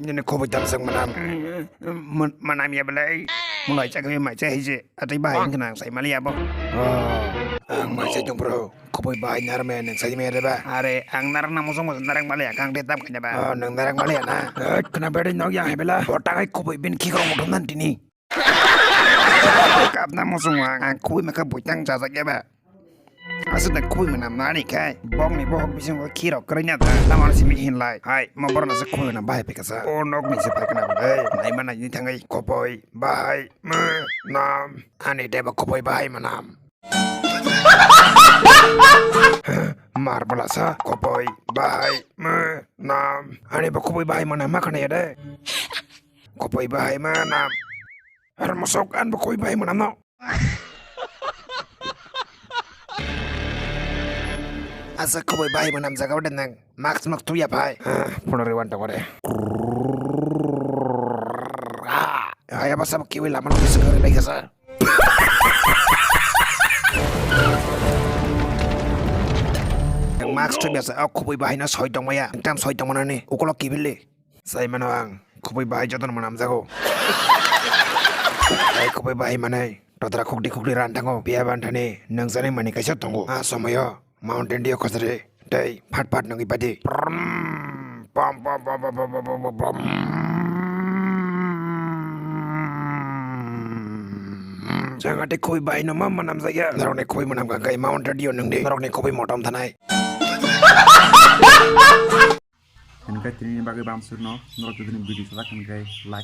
นี่ขบดังสังมันน้ำยาบเลยมึงไหลจากที่หมายใจให้เจอธิบายขนาดใส่มาเรียบang may sa yung bro kuboy bahay namin nang sa ime diba are ang narang namusong mo narang mali kang detam kanya ba nang narang mali na kana berde nog yang hebela otakay kuboy bin kikro mo nan tini kap namusong ang kuboy makabutang sa sakya ba asal nak kuboy manam nani kay bong ni bong bising ko kiro kerenya ta naman si mihin lai hai mabor na sa kuboy na bahay pikasa nog ni sa pakana ba nai mana ni tangay kuboy bahay nam ani deba kuboy bahay manam Marbala sa kopoy bahay nam ani ba kopoy bahay manam makan ya deh kopoy bahay manam har masokan ba kopoy bahay manam no asa kopoy bahay manam jaga udah nang max mak tu ya bahay punariwan ta kore ay apa sa kiwi laman ko sa bahay sa Max tu biasa aku kuboy bahay na soy dong maya tam soy dong mana ni ukolok kibili say manawang kuboy bahay jodoh manam jago ay kuboy bahay manay todra kukdi rantango biya bantane nang sane mani kaisa tongo somayo mountain dew kosare dai phat nang ibadi pam jangan dek kuboy bahay no mama nam saya narok ne kuboy manam kai mountain dew nang de narok ne kuboy motom thanai Kan kay tinin bagay bang surno, norok tinin video sa kan kay like